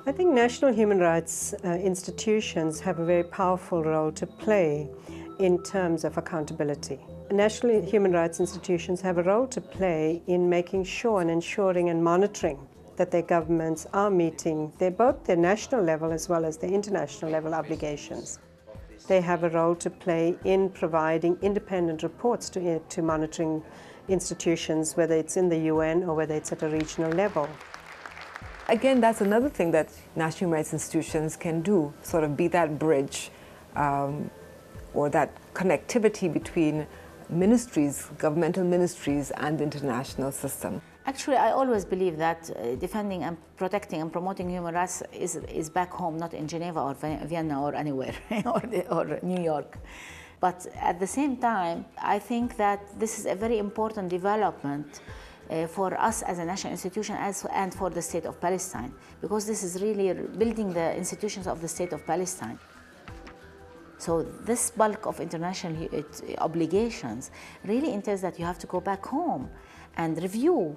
I think national human rights institutions have a very powerful role to play in terms of accountability. National human rights institutions have a role to play in making sure and ensuring and monitoring that their governments are meeting both their national level as well as their international level obligations. They have a role to play in providing independent reports to monitoring institutions, whether it's in the UN or whether it's at a regional level. Again, that's another thing that national human rights institutions can do, sort of be that bridge or that connectivity between ministries, governmental ministries, and the international system. Actually, I always believe that defending and protecting and promoting human rights is back home, not in Geneva or Vienna or anywhere, or New York. But at the same time, I think that this is a very important development for us as a national institution and for the state of Palestine, because this is really building the institutions of the state of Palestine. So this bulk of international obligations really entails that you have to go back home and review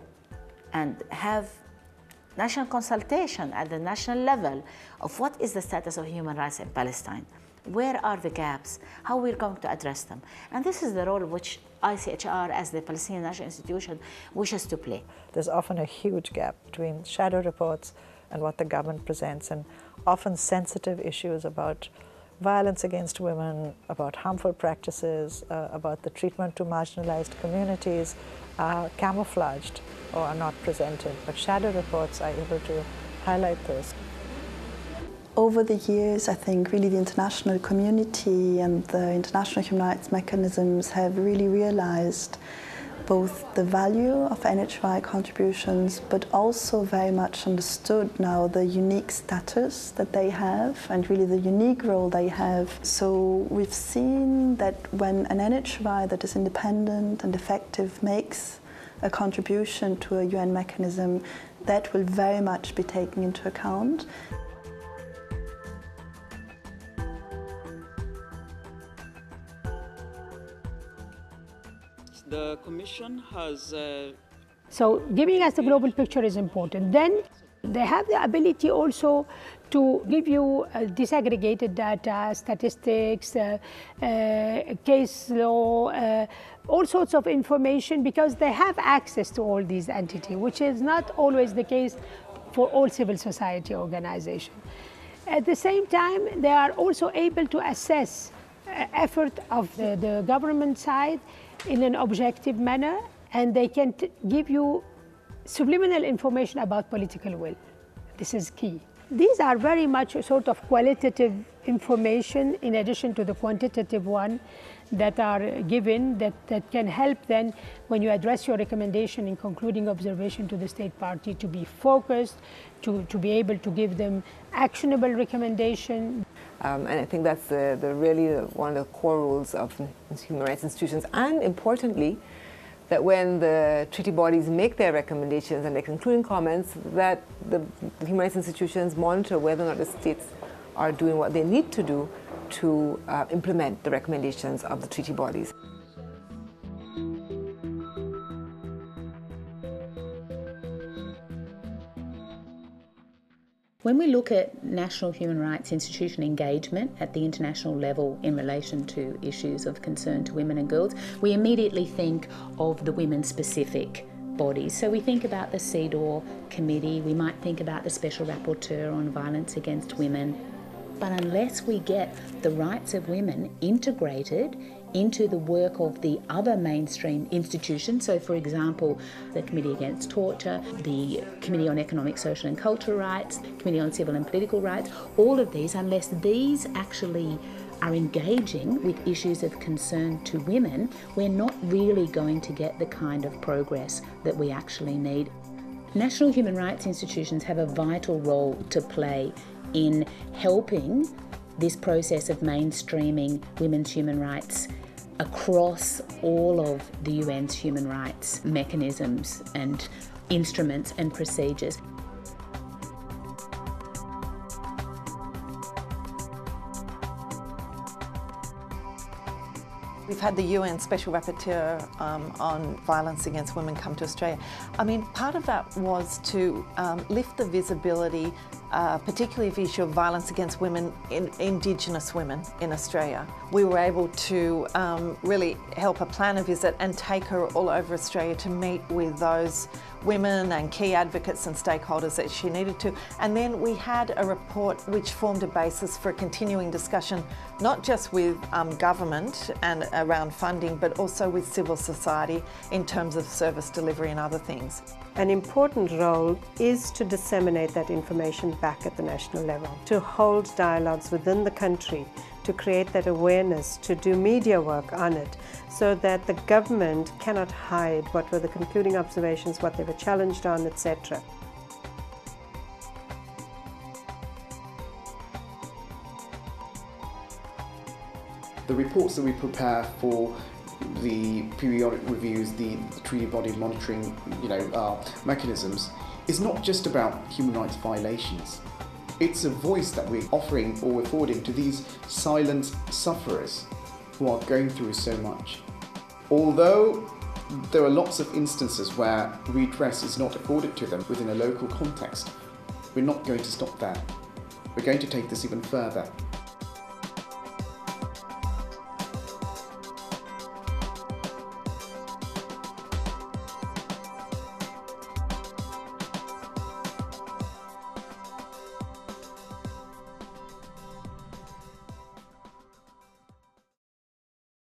and have national consultation at the national level of what is the status of human rights in Palestine. Where are the gaps? How we're going to address them? And this is the role which ICHR, as the Palestinian National Institution, wishes to play. There's often a huge gap between shadow reports and what the government presents, and often sensitive issues about violence against women, about harmful practices, about the treatment to marginalized communities are camouflaged or are not presented. But shadow reports are able to highlight those. Over the years, I think really the international community and the international human rights mechanisms have really realized both the value of NHRI contributions, but also very much understood now the unique status that they have and really the unique role they have. So we've seen that when an NHRI that is independent and effective makes a contribution to a UN mechanism, that will very much be taken into account. The Commission has... So giving us the global picture is important. Then they have the ability also to give you disaggregated data, statistics, case law, all sorts of information, because they have access to all these entities, which is not always the case for all civil society organizations. At the same time, they are also able to assess effort of the government side in an objective manner, and they can give you subliminal information about political will. This is key. These are very much a sort of qualitative information in addition to the quantitative one that are given that can help then when you address your recommendation in concluding observation to the state party to be focused, to be able to give them actionable recommendation. And I think that's really one of the core rules of human rights institutions. And importantly, that when the treaty bodies make their recommendations and their concluding comments, that the human rights institutions monitor whether or not the states are doing what they need to do to implement the recommendations of the treaty bodies. When we look at national human rights institution engagement at the international level in relation to issues of concern to women and girls, we immediately think of the women-specific bodies. So we think about the CEDAW committee, we might think about the Special Rapporteur on Violence Against Women. But unless we get the rights of women integrated into the work of the other mainstream institutions, so for example, the Committee Against Torture, the Committee on Economic, Social and Cultural Rights, Committee on Civil and Political Rights, all of these, unless these actually are engaging with issues of concern to women, we're not really going to get the kind of progress that we actually need. National human rights institutions have a vital role to play in helping this process of mainstreaming women's human rights across all of the UN's human rights mechanisms and instruments and procedures. We've had the UN Special Rapporteur on violence against women come to Australia. I mean, part of that was to lift the visibility particularly the issue of violence against women, Indigenous women in Australia. We were able to really help her plan a visit and take her all over Australia to meet with those women and key advocates and stakeholders that she needed to. And then we had a report which formed a basis for a continuing discussion, not just with government and around funding, but also with civil society in terms of service delivery and other things. An important role is to disseminate that information back at the national level, to hold dialogues within the country, to create that awareness, to do media work on it, so that the government cannot hide what were the concluding observations, what they were challenged on, etc. The reports that we prepare for the periodic reviews, the treaty body monitoring, mechanisms, is not just about human rights violations. It's a voice that we're offering or we're forwarding to these silent sufferers who are going through so much. Although there are lots of instances where redress is not afforded to them within a local context, we're not going to stop there. We're going to take this even further.